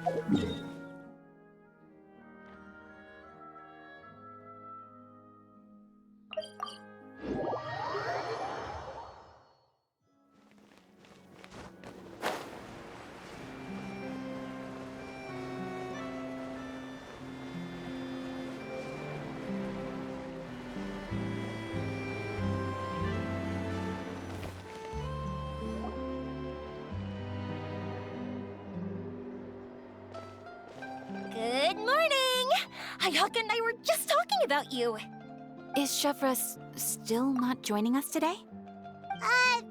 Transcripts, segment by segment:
Good morning! Hayaka and I were just talking about you. Is Chevra still not joining us today?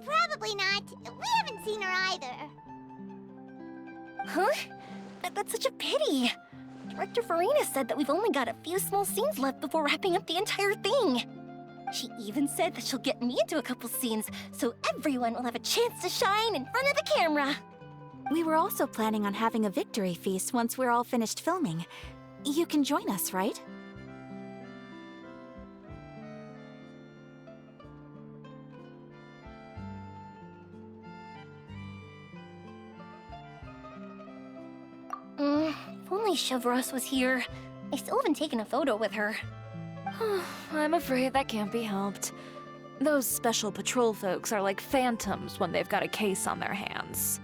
Probably not. We haven't seen her either. Huh? That's such a pity. Director Farina said that we've only got a few small scenes left before wrapping up the entire thing. She even said that she'll get me into a couple scenes, so everyone will have a chance to shine in front of the camera. We were also planning on having a victory feast once we're all finished filming. You can join us, right? If only Chevros was here. I still haven't taken a photo with her. I'm afraid that can't be helped. Those special patrol folks are like phantoms when they've got a case on their hands.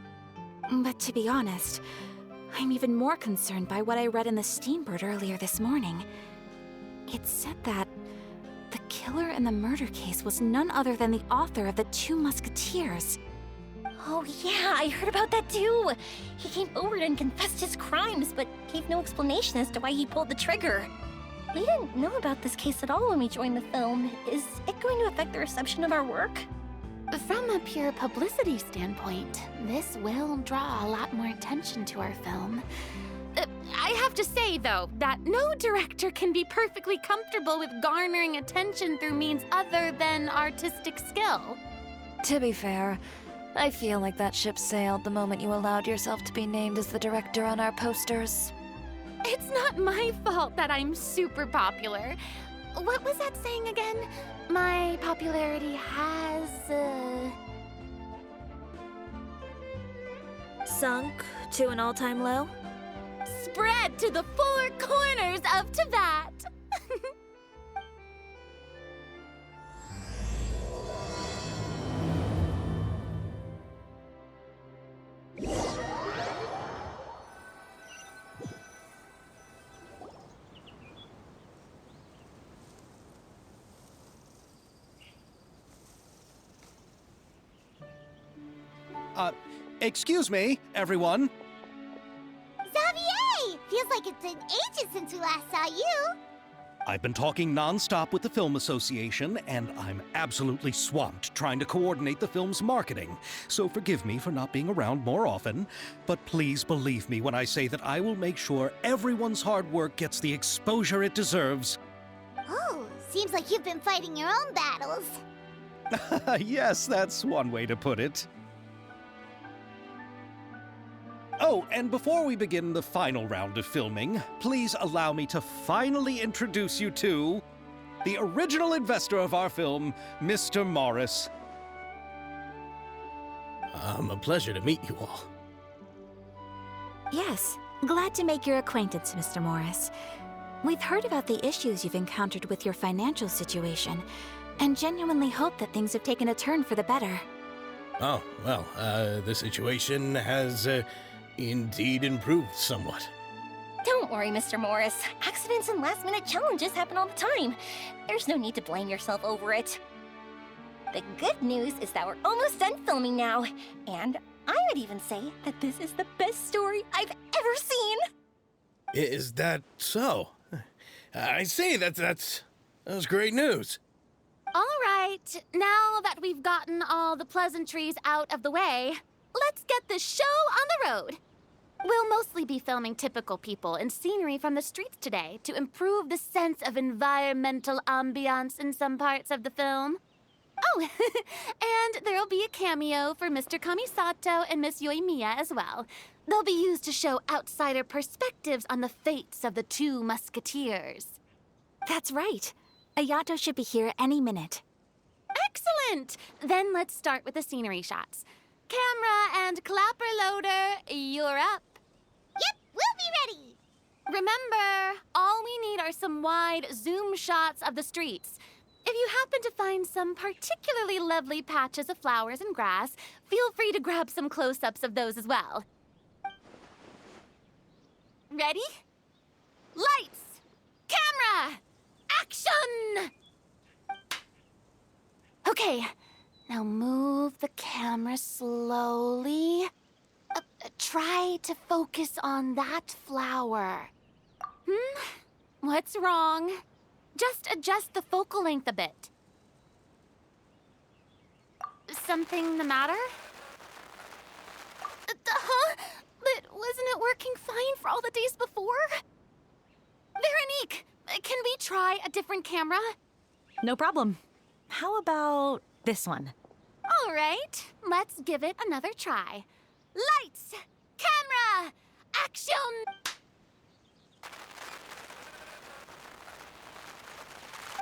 But to be honest, I'm even more concerned by what I read in the Steambird earlier this morning. It said that the killer in the murder case was none other than the author of the Two Musketeers. Oh yeah, I heard about that too. He came forward and confessed his crimes, but gave no explanation as to why he pulled the trigger. We didn't know about this case at all when we joined the film. Is it going to affect the reception of our work? From a pure publicity standpoint, this will draw a lot more attention to our film. I have to say, though, that no director can be perfectly comfortable with garnering attention through means other than artistic skill. To be fair, I feel like that ship sailed the moment you allowed yourself to be named as the director on our posters. It's not my fault that I'm super popular. What was that saying again? My popularity has, Sunk to an all-time low? spread to the four corners of Teyvat. Excuse me, everyone. Xavier! Feels like it's been ages since we last saw you. I've been talking non-stop with the Film Association, and I'm absolutely swamped trying to coordinate the film's marketing. So forgive me for not being around more often, but please believe me when I say that I will make sure everyone's hard work gets the exposure it deserves. Oh, seems like you've been fighting your own battles. Yes, that's one way to put it. Oh, and before we begin the final round of filming, please allow me to finally introduce you to the original investor of our film, Mr. Morris. A pleasure to meet you all. Yes, glad to make your acquaintance, Mr. Morris. We've heard about the issues you've encountered with your financial situation, and genuinely hope that things have taken a turn for the better. Oh, well, the situation has indeed improved somewhat. Don't worry, Mr. Morris. Accidents and last-minute challenges happen all the time. There's no need to blame yourself over it. The good news is that we're almost done filming now, and I would even say that this is the best story I've ever seen. Is that so? I say that's great news. All right, now that we've gotten all the pleasantries out of the way, let's get the show on the road. We'll mostly be filming typical people and scenery from the streets today to improve the sense of environmental ambiance in some parts of the film. Oh, and there'll be a cameo for Mr. Kamisato and Miss Yoimiya as well. They'll be used to show outsider perspectives on the fates of the Two Musketeers. That's right. Ayato should be here any minute. Excellent! Then let's start with the scenery shots. Camera and clapper loader, you're up. Yep, we'll some wide zoom shots of the streets. If you happen to find some particularly lovely patches of flowers and grass, feel free to grab some close-ups of those as well. Ready? Lights! Camera! Action! Okay, now move the camera slowly. Try to focus on that flower. What's wrong? Just adjust the focal length a bit. Something the matter? Huh? But wasn't it working fine for all the days before? Veronique, can we try a different camera? No problem. How about this one? All right, let's give it another try. Lights! Camera! Action!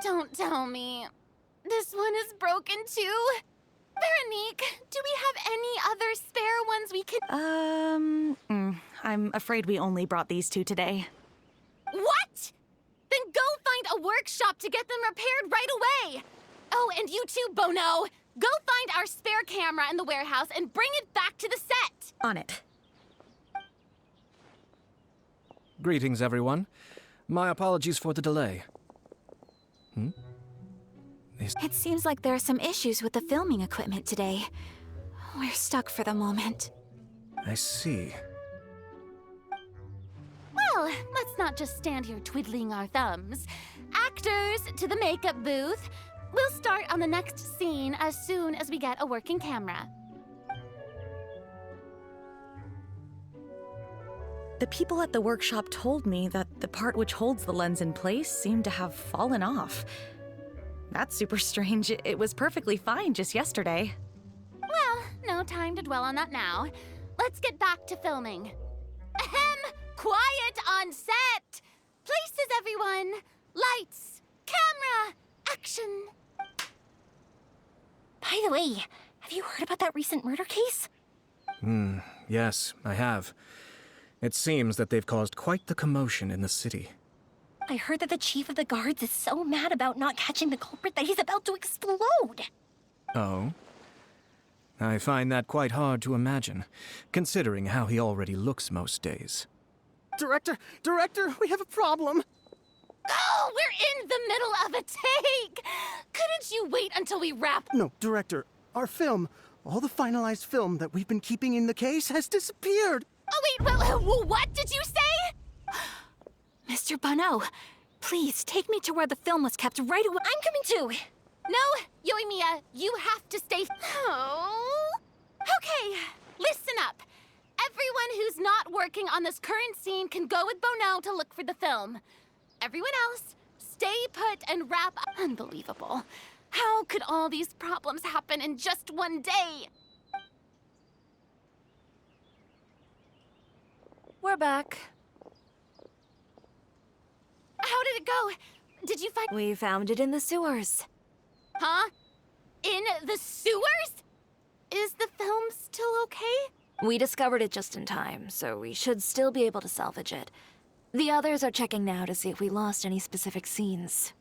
Don't tell me. This one is broken too? Veronique, do we have any other spare ones we can... I'm afraid we only brought these two today. What? Then go find a workshop to get them repaired right away. Oh, and you too, Bono. Go find our spare camera in the warehouse and bring it back to the set. On it. Greetings, everyone. My apologies for the delay. It seems like there are some issues with the filming equipment today. We're stuck for the moment. I see. Well, let's not just stand here twiddling our thumbs. Actors, to the makeup booth. We'll start on the next scene as soon as we get a working camera. The people at the workshop told me that the part which holds the lens in place seemed to have fallen off. That's super strange. It was perfectly fine just yesterday. Well, no time to dwell on that now. Let's get back to filming. Ahem! Quiet on set! Places, everyone! Lights! Camera! Action! By the way, have you heard about that recent murder case? Yes, I have. It seems that they've caused quite the commotion in the city. I heard that the chief of the guards is so mad about not catching the culprit that he's about to explode. Oh? I find that quite hard to imagine, considering how he already looks most days. Director, we have a problem. Oh, we're in the middle of a take! Couldn't you wait until we wrap? No, Director, our film, all the finalized film that we've been keeping in the case has disappeared. Oh, wait, what did you say? Mr. Bono, please take me to where the film was kept right away. I'm coming too. No, Yoimiya, you have to stay. Oh. Okay, listen up. Everyone who's not working on this current scene can go with Bono to look for the film. Everyone else, stay put and wrap up. Unbelievable. How could all these problems happen in just one day? We're back. How did it go? Did you find... We found it in the sewers. Huh? In the sewers? Is the film still okay? We discovered it just in time, so we should still be able to salvage it. The others are checking now to see if we lost any specific scenes.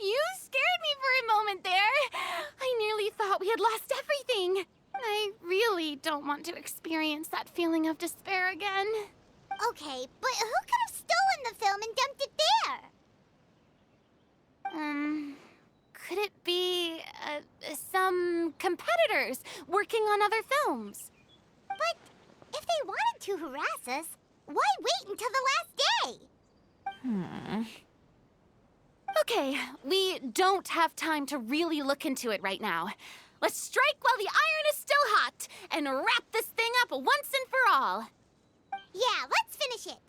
You scared me for a moment there. I nearly thought we had lost everything. I really don't want to experience that feeling of despair again. Okay, but who could have stolen the film and dumped it there? Could it be, some competitors working on other films? But if they wanted to harass us, why wait until the last day? Okay, we don't have time to really look into it right now. Let's strike while the iron is still hot and wrap this thing up once and for all. Yeah, let's finish it.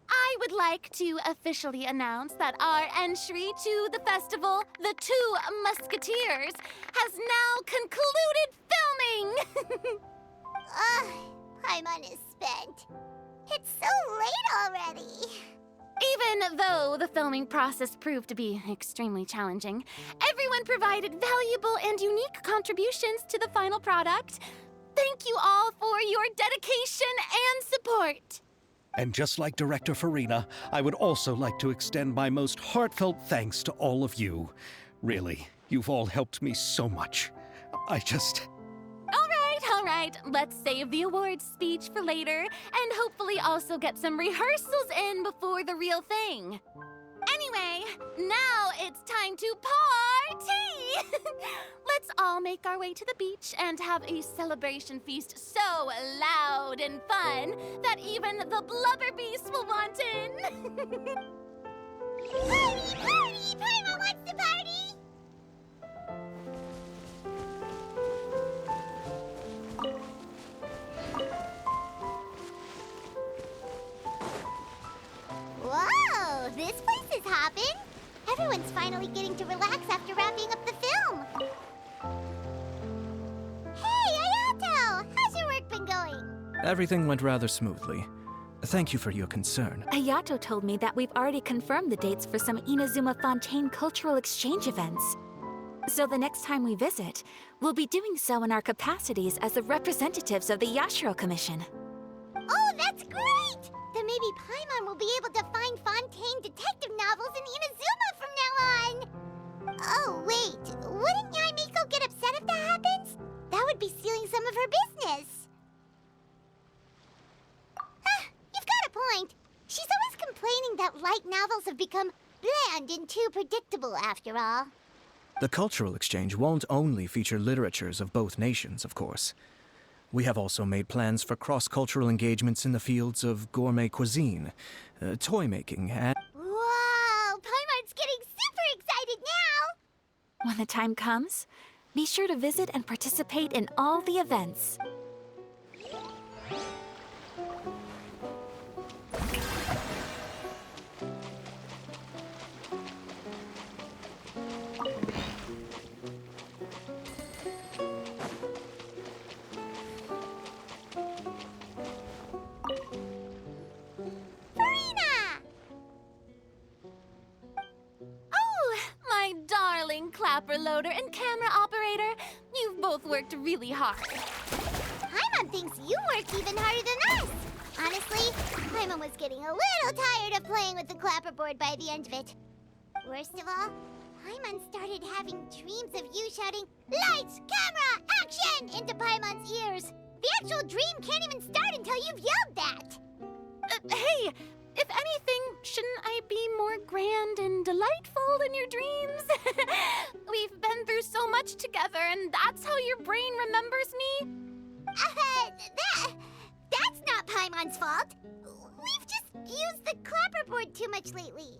I would like to officially announce that our entry to the festival, The Two Musketeers, has now concluded filming! Paimon is spent. It's so late already. Even though the filming process proved to be extremely challenging, everyone provided valuable and unique contributions to the final product. Thank you all for your dedication and support. And just like Director Farina, I would also like to extend my most heartfelt thanks to all of you. Really, you've all helped me so much. All right, let's save the awards speech for later, and hopefully also get some rehearsals in before the real thing. Anyway, now it's time to party! Let's all make our way to the beach and have a celebration feast so loud and fun that even the blubber beast will want in. Party, party! Paimon wants to party! Whoa, this place is hopping. Everyone's finally getting to relax after wrapping up the film. Hey, Ayato! How's your work been going? Everything went rather smoothly. Thank you for your concern. Ayato told me that we've already confirmed the dates for some Inazuma Fontaine cultural exchange events. So the next time we visit, we'll be doing so in our capacities as the representatives of the Yashiro Commission. Oh, that's great! Then maybe Paimon will be able to find Fontaine detective novels in Inazuma from now on! Oh, wait. Wouldn't Yae Miko get upset if that happens? That would be stealing some of her business. You've got a point. She's always complaining that light novels have become bland and too predictable after all. The cultural exchange won't only feature literatures of both nations, of course. We have also made plans for cross-cultural engagements in the fields of gourmet cuisine, toy making, and... Wow! Paimon's getting super excited now! When the time comes, be sure to visit and participate in all the events. Clapper loader and camera operator, you've both worked really hard. Paimon thinks you worked even harder than us. Honestly, Paimon was getting a little tired of playing with the clapperboard by the end of it. Worst of all, Paimon started having dreams of you shouting, "Lights, camera, action!" into Paimon's ears. The actual dream can't even start until you've yelled that. Hey, if anything, shouldn't I be more grand and delightful in your dreams? We've been through so much together, and that's how your brain remembers me? That's not Paimon's fault. We've just used the clapperboard too much lately.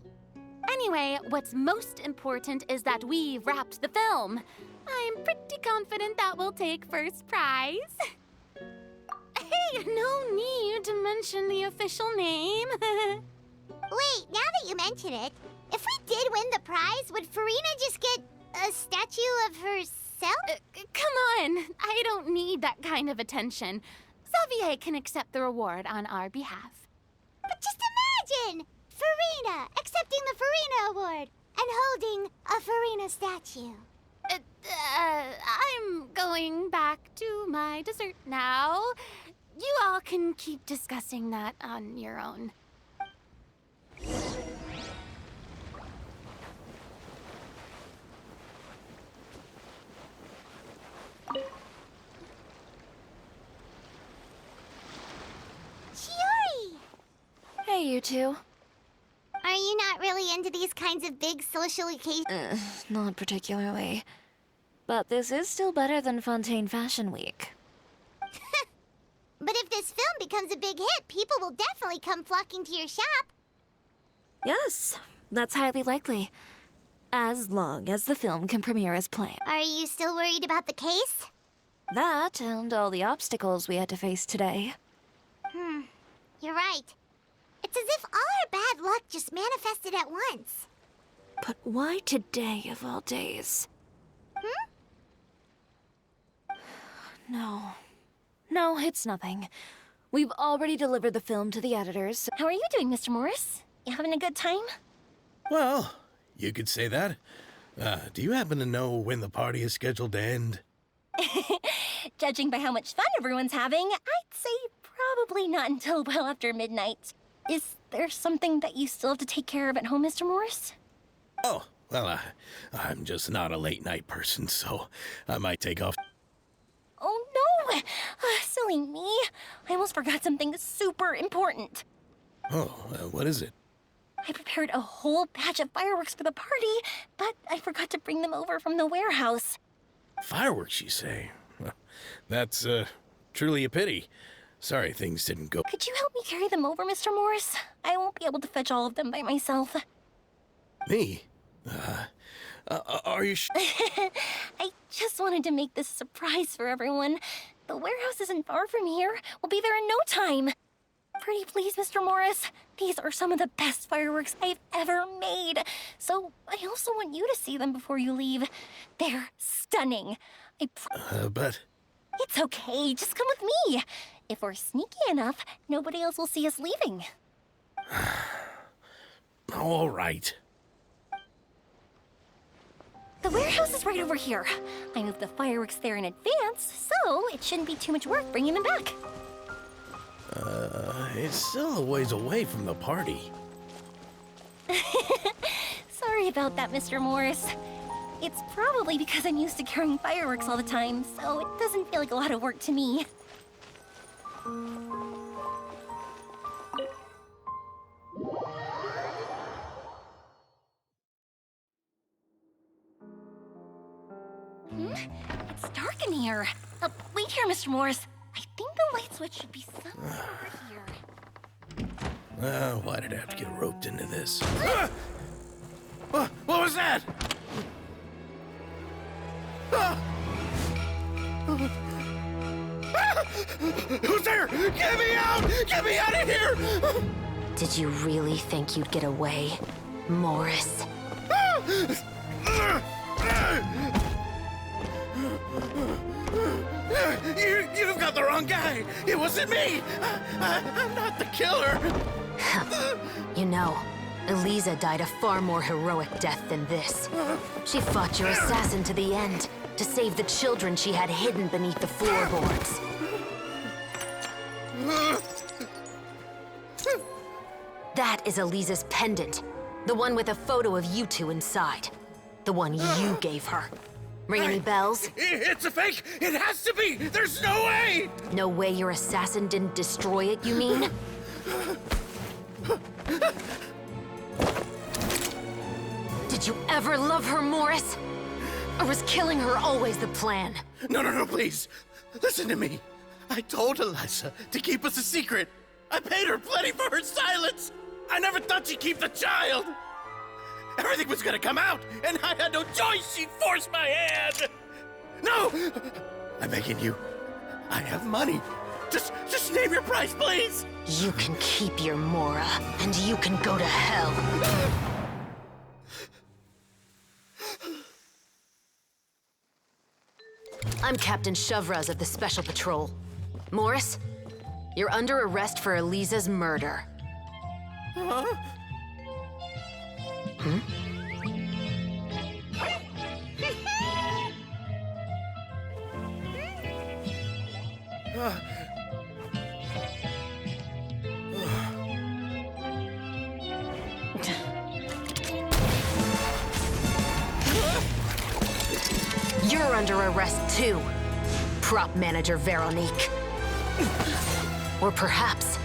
Anyway, what's most important is that we've wrapped the film. I'm pretty confident that we'll take first prize. Hey, no need to mention the official name. Wait, now that you mention it, if we did win the prize, would Farina just get a statue of herself? Come on, I don't need that kind of attention. Xavier can accept the reward on our behalf. But just imagine! Farina accepting the Farina Award and holding a Farina statue. I'm going back to my dessert now. You all can keep discussing that on your own. Shiori! Hey, you two. Are you not really into these kinds of big social occasions? Not particularly. But this is still better than Fontaine Fashion Week. But if this film becomes a big hit, people will definitely come flocking to your shop. Yes, that's highly likely. As long as the film can premiere as planned. Are you still worried about the case? That and all the obstacles we had to face today. You're right. It's as if all our bad luck just manifested at once. But why today of all days? No, it's nothing. We've already delivered the film to the editors. How are you doing, Mr. Morris? You having a good time? Well, you could say that. Do you happen to know when the party is scheduled to end? Judging by how much fun everyone's having, I'd say probably not until well after midnight. Is there something that you still have to take care of at home, Mr. Morris? Oh, well, I'm just not a late night person, so I might take off. Oh no! Silly me. I almost forgot something super important. Oh, what is it? I prepared a whole batch of fireworks for the party, but I forgot to bring them over from the warehouse. Fireworks, you say? Well, that's truly a pity. Sorry things didn't go. Could you help me carry them over, Mr. Morris? I won't be able to fetch all of them by myself. Me? Are you I just wanted to make this a surprise for everyone. The warehouse isn't far from here. We'll be there in no time. Pretty please, Mr. Morris. These are some of the best fireworks I've ever made. So I also want you to see them before you leave. They're stunning. but... It's okay. Just come with me. If we're sneaky enough, nobody else will see us leaving. All right. The warehouse is right over here. I moved the fireworks there in advance, so it shouldn't be too much work bringing them back. It's still a ways away from the party. Sorry about that, Mr. Morris. It's probably because I'm used to carrying fireworks all the time, so it doesn't feel like a lot of work to me. It's dark in here. Wait here, Mr. Morris. I think the light switch should be somewhere over here. Why did I have to get roped into this? What was that? Who's there? Get me out! Get me out of here! Did you really think you'd get away, Morris? You've got the wrong guy! It wasn't me! I'm not the killer! You know, Eliza died a far more heroic death than this. She fought your assassin to the end, to save the children she had hidden beneath the floorboards. That is Eliza's pendant. The one with a photo of you two inside. The one you gave her. Ring any bells? It's a fake! It has to be! There's no way! No way your assassin didn't destroy it, you mean? Did you ever love her, Morris? Or was killing her always the plan? No, please. Listen to me. I told Eliza to keep us a secret. I paid her plenty for her silence. I never thought she'd keep the child. Everything was gonna come out, and I had no choice. She'd force my hand. No! I'm begging you. I have money. Just name your price, please. You can keep your Mora, and you can go to hell. I'm Captain Shovraz of the Special Patrol. Morris, you're under arrest for Eliza's murder. Huh? You're under arrest too, Prop Manager Veronique. Or perhaps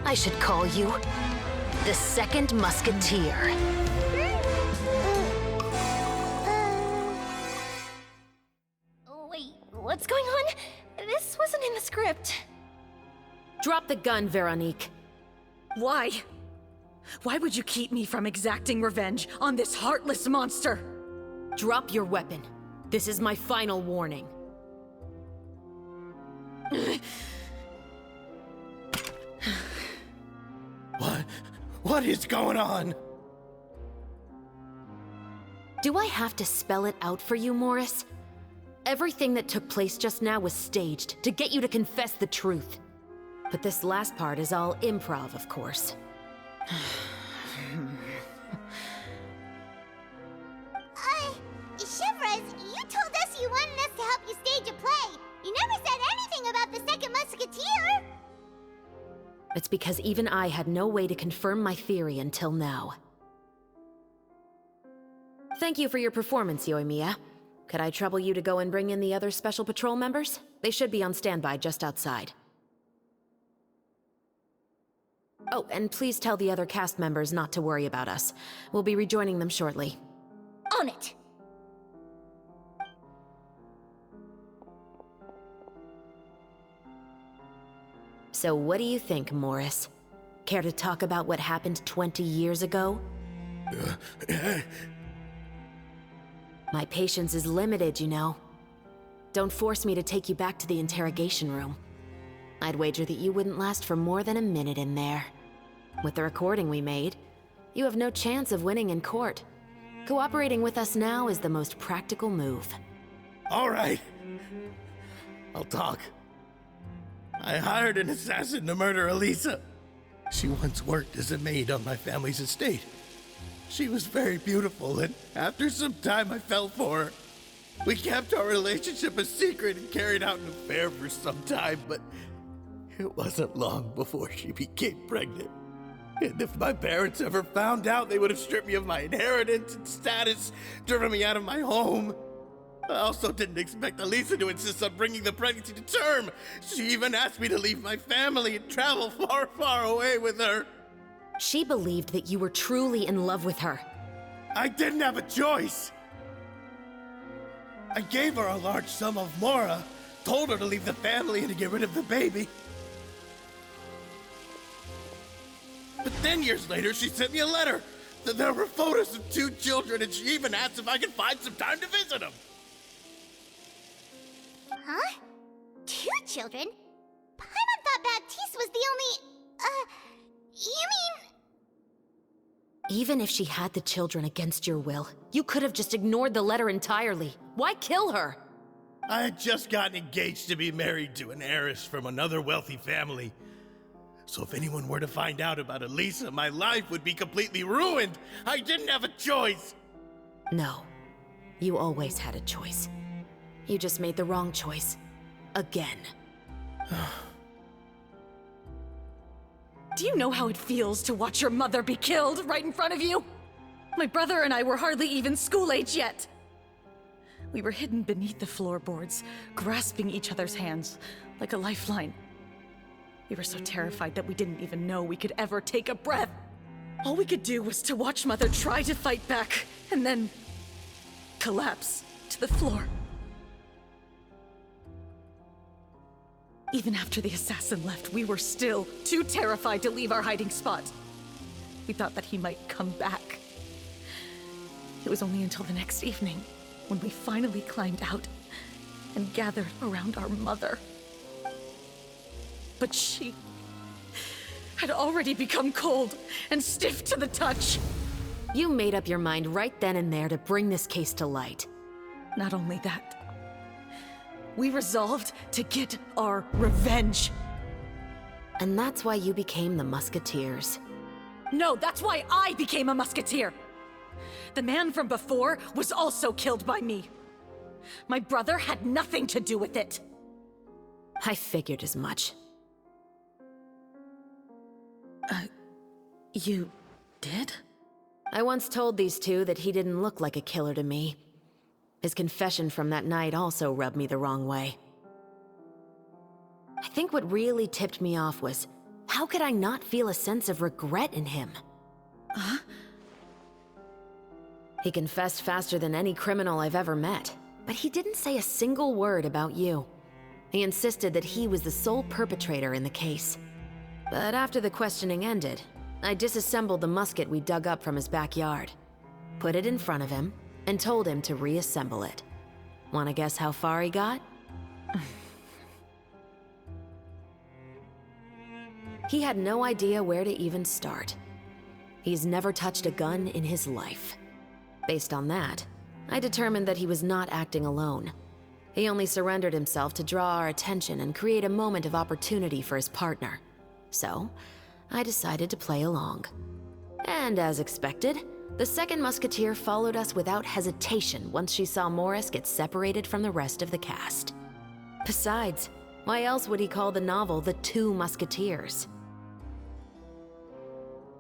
I should call you the Second Musketeer. Wait, what's going on? This wasn't in the script. Drop the gun, Veronique. Why? Why would you keep me from exacting revenge on this heartless monster? Drop your weapon. This is my final warning. What is going on? Do I have to spell it out for you, Morris? Everything that took place just now was staged to get you to confess the truth. But this last part is all improv, of course. musketeer! It's because even I had no way to confirm my theory until now. Thank you for your performance, Yoimiya. Could I trouble you to go and bring in the other Special Patrol members? They should be on standby just outside. Oh, and please tell the other cast members not to worry about us. We'll be rejoining them shortly. On it! So what do you think, Morris? Care to talk about what happened 20 years ago? My patience is limited, you know. Don't force me to take you back to the interrogation room. I'd wager that you wouldn't last for more than a minute in there. With the recording we made, you have no chance of winning in court. Cooperating with us now is the most practical move. All right. I'll talk. I hired an assassin to murder Elisa. She once worked as a maid on my family's estate. She was very beautiful, and after some time I fell for her. We kept our relationship a secret and carried out an affair for some time, but it wasn't long before she became pregnant. And if my parents ever found out, they would have stripped me of my inheritance and status, driven me out of my home. I also didn't expect Elisa to insist on bringing the pregnancy to term. She even asked me to leave my family and travel far, far away with her. She believed that you were truly in love with her. I didn't have a choice. I gave her a large sum of mora, told her to leave the family and to get rid of the baby. But then years later, she sent me a letter. There were photos of 2 children, and she even asked if I could find some time to visit them. Huh? 2 children? Paimon thought Baptiste was the only... you mean... Even if she had the children against your will, you could have just ignored the letter entirely. Why kill her? I had just gotten engaged to be married to an heiress from another wealthy family. So if anyone were to find out about Elisa, my life would be completely ruined. I didn't have a choice. No. You always had a choice. You just made the wrong choice. Again. Do you know how it feels to watch your mother be killed right in front of you? My brother and I were hardly even school age yet. We were hidden beneath the floorboards, grasping each other's hands like a lifeline. We were so terrified that we didn't even know we could ever take a breath. All we could do was to watch Mother try to fight back, and then collapse to the floor. Even after the assassin left, we were still too terrified to leave our hiding spot. We thought that he might come back. It was only until the next evening when we finally climbed out and gathered around our mother. But she had already become cold and stiff to the touch. You made up your mind right then and there to bring this case to light. Not only that, we resolved to get our revenge. And that's why you became the Musketeers. No, that's why I became a musketeer. The man from before was also killed by me. My brother had nothing to do with it. I figured as much. You did? I once told these two that he didn't look like a killer to me. His confession from that night also rubbed me the wrong way. I think what really tipped me off was, how could I not feel a sense of regret in him? Huh? He confessed faster than any criminal I've ever met, but he didn't say a single word about you. He insisted that he was the sole perpetrator in the case. But after the questioning ended, I disassembled the musket we dug up from his backyard, put it in front of him, and told him to reassemble it. Wanna guess how far he got? He had no idea where to even start. He's never touched a gun in his life. Based on that, I determined that he was not acting alone. He only surrendered himself to draw our attention and create a moment of opportunity for his partner. So, I decided to play along. And as expected, the second musketeer followed us without hesitation once she saw Morris get separated from the rest of the cast. Besides, Why else would he call the novel The Two Musketeers?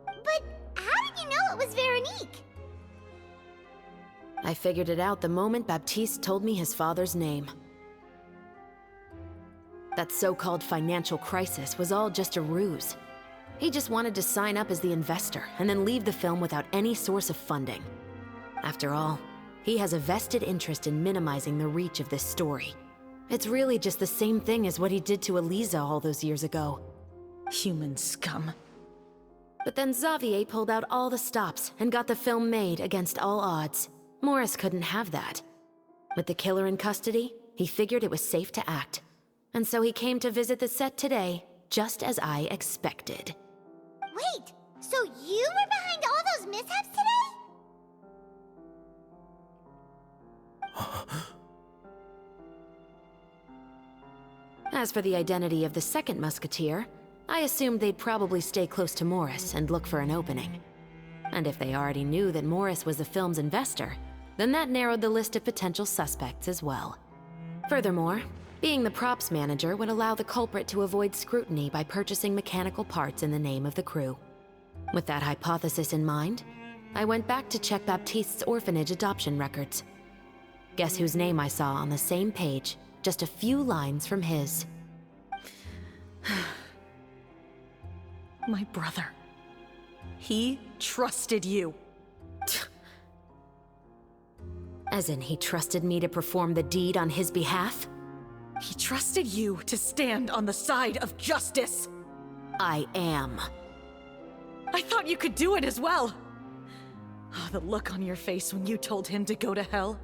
But how did you know it was Veronique? I figured it out the moment Baptiste told me his father's name. That so-called financial crisis was all just a ruse. He just wanted to sign up as the investor and then leave the film without any source of funding. After all, he has a vested interest in minimizing the reach of this story. It's really just the same thing as what he did to Eliza all those years ago. Human scum. But then Xavier pulled out all the stops and got the film made against all odds. Morris couldn't have that. With the killer in custody, he figured it was safe to act. And so he came to visit the set today, just as I expected. Wait, so you were behind all those mishaps today? As for the identity of the second musketeer, I assumed they'd probably stay close to Morris and look for an opening. And if they already knew that Morris was the film's investor, then that narrowed the list of potential suspects as well. Furthermore, being the props manager would allow the culprit to avoid scrutiny by purchasing mechanical parts in the name of the crew. With that hypothesis in mind, I went back to check Baptiste's orphanage adoption records. Guess whose name I saw on the same page, just a few lines from his. My brother. He trusted you. As in, he trusted me to perform the deed on his behalf? He trusted you to stand on the side of justice. I am. I thought you could do it as well. Oh, the look on your face when you told him to go to hell.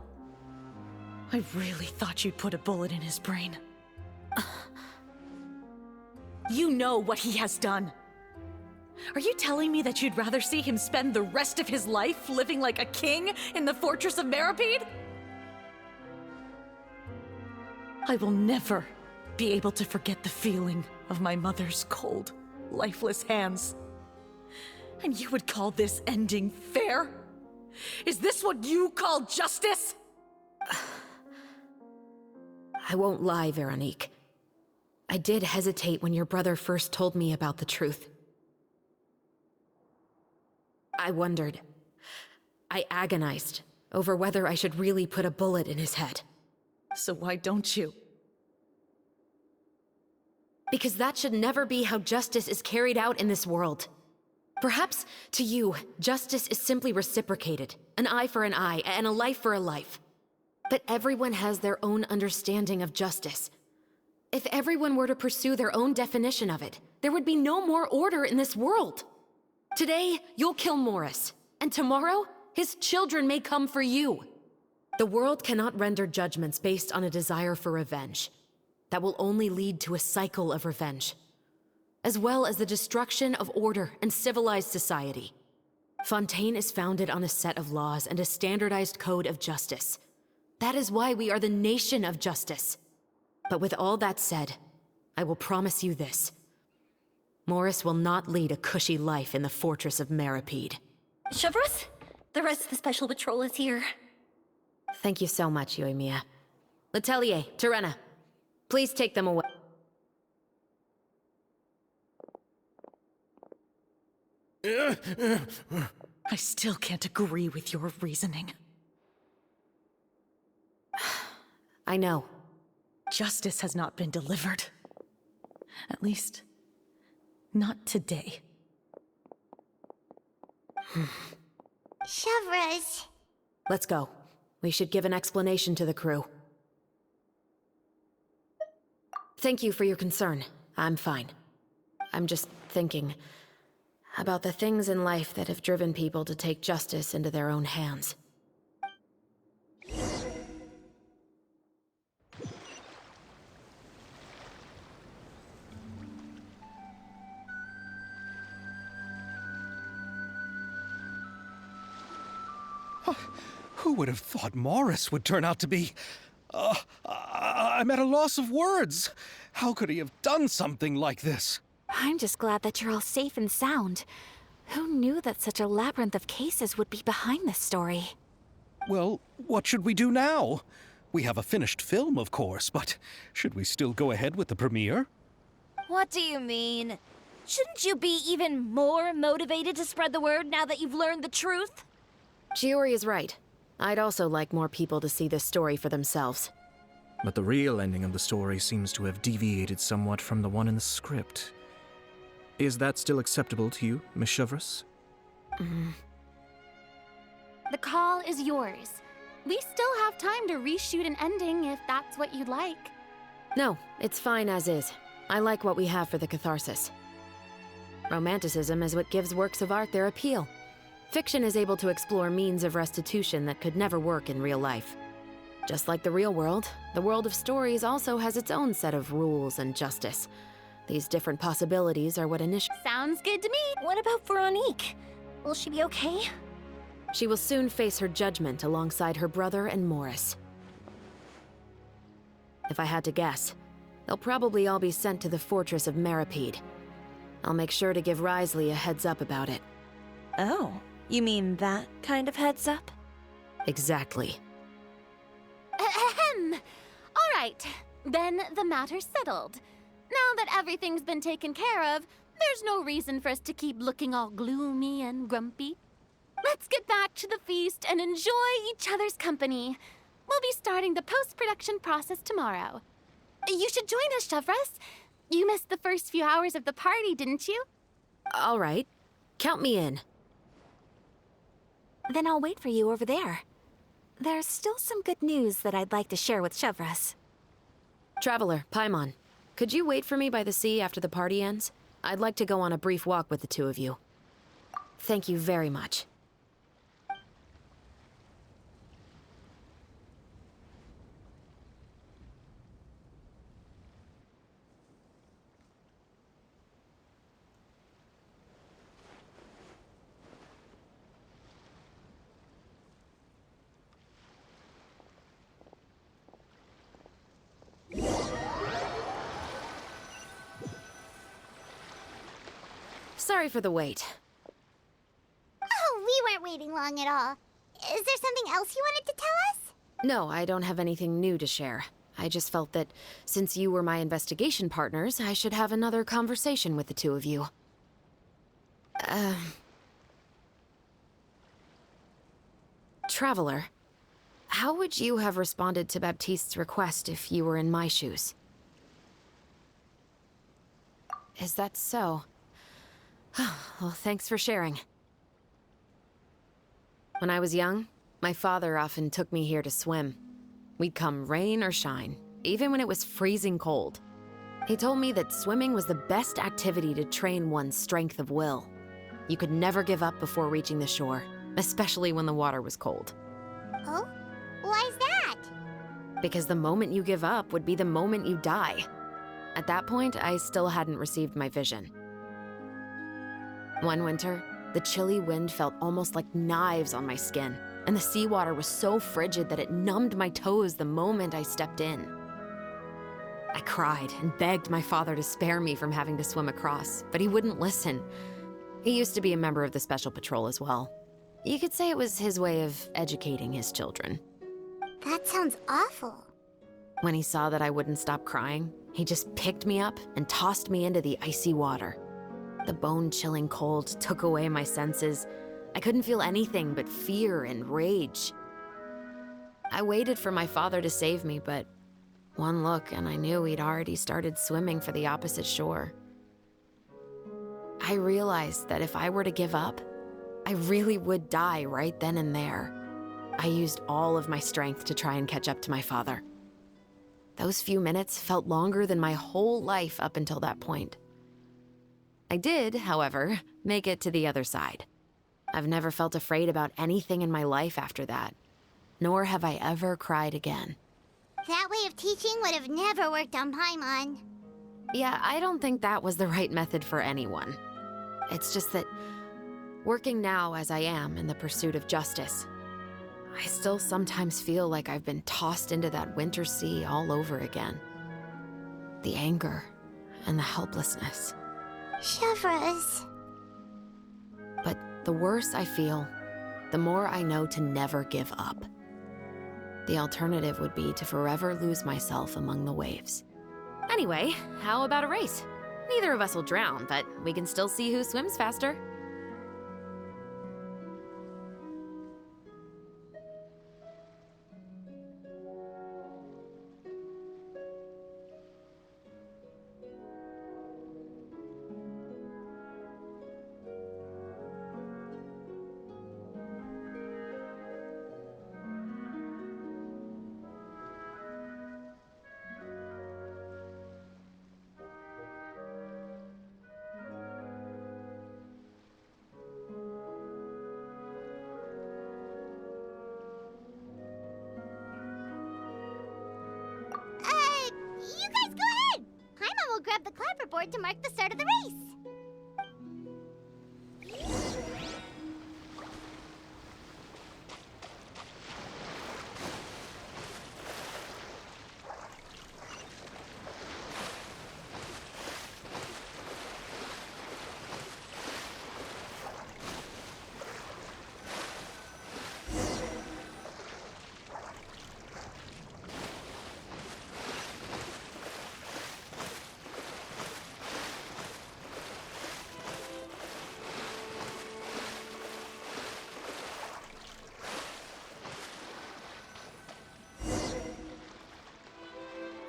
I really thought you'd put a bullet in his brain. You know what he has done. Are you telling me that you'd rather see him spend the rest of his life living like a king in the fortress of Meripede? I will never be able to forget the feeling of my mother's cold, lifeless hands. And you would call this ending fair? Is this what you call justice? I won't lie, Veronique. I did hesitate when your brother first told me about the truth. I wondered. I agonized over whether I should really put a bullet in his head. So why don't you? Because that should never be how justice is carried out in this world. Perhaps, to you, justice is simply reciprocated. An eye for an eye, and a life for a life. But everyone has their own understanding of justice. If everyone were to pursue their own definition of it, there would be no more order in this world. Today, you'll kill Morris, and tomorrow, his children may come for you. The world cannot render judgments based on a desire for revenge. That will only lead to a cycle of revenge, as well as the destruction of order and civilized society. Fontaine is founded on a set of laws and a standardized code of justice. That is why we are the nation of justice. But with all that said, I will promise you this. Morris will not lead a cushy life in the fortress of Meripede. Chevreuse, the rest of the Special Patrol is here. Thank you so much, Yoimiya. Letelier, Terena, please take them away. I still can't agree with your reasoning. I know. Justice has not been delivered. At least, not today. Chevreuse. Let's go. We should give an explanation to the crew. Thank you for your concern. I'm fine. I'm just thinking about the things in life that have driven people to take justice into their own hands. Who would have thought Morris would turn out to be... I'm at a loss of words. How could he have done something like this? I'm just glad that you're all safe and sound. Who knew that such a labyrinth of cases would be behind this story? Well, what should we do now? We have a finished film, of course, but should we still go ahead with the premiere? What do you mean? Shouldn't you be even more motivated to spread the word now that you've learned the truth? Chiori is right. I'd also like more people to see this story for themselves. But the real ending of the story seems to have deviated somewhat from the one in the script. Is that still acceptable to you, Miss Chevreuse? The call is yours. We still have time to reshoot an ending if that's what you'd like. No, it's fine as is. I like what we have for the catharsis. Romanticism is what gives works of art their appeal. Fiction is able to explore means of restitution that could never work in real life. Just like the real world, the world of stories also has its own set of rules and justice. These different possibilities are what Sounds good to me. What about Veronique? Will she be okay? She will soon face her judgment alongside her brother and Morris. If I had to guess, they'll probably all be sent to the fortress of Meripede. I'll make sure to give Risley a heads up about it. Oh, you mean that kind of heads up? Exactly. Ahem. All right, then the matter's settled. Now that everything's been taken care of, there's no reason for us to keep looking all gloomy and grumpy. Let's get back to the feast and enjoy each other's company. We'll be starting the post-production process tomorrow. You should join us, Chevreuse. You missed the first few hours of the party, didn't you? All right. Count me in. Then I'll wait for you over there. There's still some good news that I'd like to share with Chevreuse. Traveler, Paimon, could you wait for me by the sea after the party ends? I'd like to go on a brief walk with the two of you. Thank you very much. Sorry for the wait. Oh, we weren't waiting long at all. Is there something else you wanted to tell us? No, I don't have anything new to share. I just felt that since you were my investigation partners, I should have another conversation with the two of you. Traveler, how would you have responded to Baptiste's request if you were in my shoes? Is that so? Well, thanks for sharing. When I was young, my father often took me here to swim. We'd come rain or shine, even when it was freezing cold. He told me that swimming was the best activity to train one's strength of will. You could never give up before reaching the shore, especially when the water was cold. Oh? Why's that? Because the moment you give up would be the moment you die. At that point, I still hadn't received my vision. One winter, the chilly wind felt almost like knives on my skin, and the seawater was so frigid that it numbed my toes the moment I stepped in. I cried and begged my father to spare me from having to swim across, but he wouldn't listen. He used to be a member of the Special Patrol as well. You could say it was his way of educating his children. That sounds awful. When he saw that I wouldn't stop crying, he just picked me up and tossed me into the icy water. The bone-chilling cold took away my senses. I couldn't feel anything but fear and rage. I waited for my father to save me, but one look and I knew he'd already started swimming for the opposite shore. I realized that if I were to give up, I really would die right then and there. I used all of my strength to try and catch up to my father. Those few minutes felt longer than my whole life up until that point. I did, however, make it to the other side. I've never felt afraid about anything in my life after that, nor have I ever cried again. That way of teaching would have never worked on Paimon. Yeah, I don't think that was the right method for anyone. It's just that, working now as I am in the pursuit of justice, I still sometimes feel like I've been tossed into that winter sea all over again. The anger and the helplessness. Chevreuse. But the worse I feel, the more I know to never give up. The alternative would be to forever lose myself among the waves. Anyway, how about a race? Neither of us will drown, but we can still see who swims faster. You guys go ahead! Paimon will grab the clapperboard to mark the start of the race.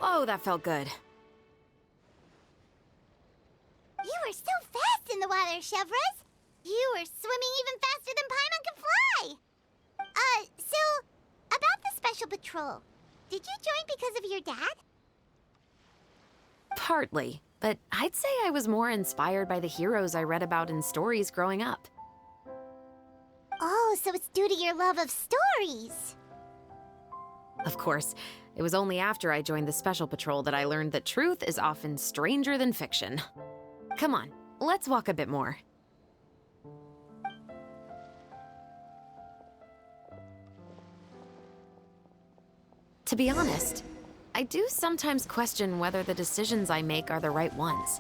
Oh, that felt good. You were so fast in the water, Chevres. You were swimming even faster than Paimon can fly. So, about the special patrol. Did you join because of your dad? Partly, but I'd say I was more inspired by the heroes I read about in stories growing up. Oh, so it's due to your love of stories. Of course, it was only after I joined the Special Patrol that I learned that truth is often stranger than fiction. Come on, let's walk a bit more. To be honest, I do sometimes question whether the decisions I make are the right ones.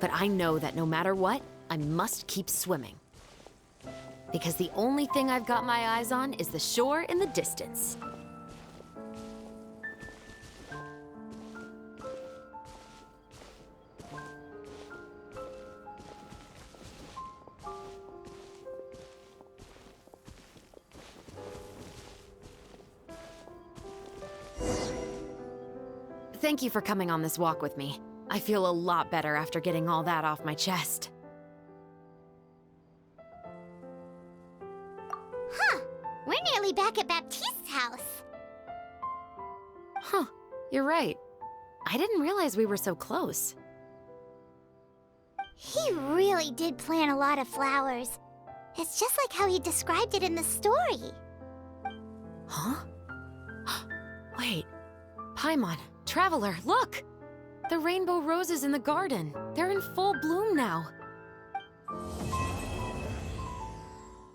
But I know that no matter what, I must keep swimming. Because the only thing I've got my eyes on is the shore in the distance. Thank you for coming on this walk with me. I feel a lot better after getting all that off my chest. Huh. We're nearly back at Baptiste's house. Huh. You're right. I didn't realize we were so close. He really did plant a lot of flowers. It's just like how he described it in the story. Huh? Wait. Paimon, Traveler, look! The rainbow roses in the garden. They're in full bloom now.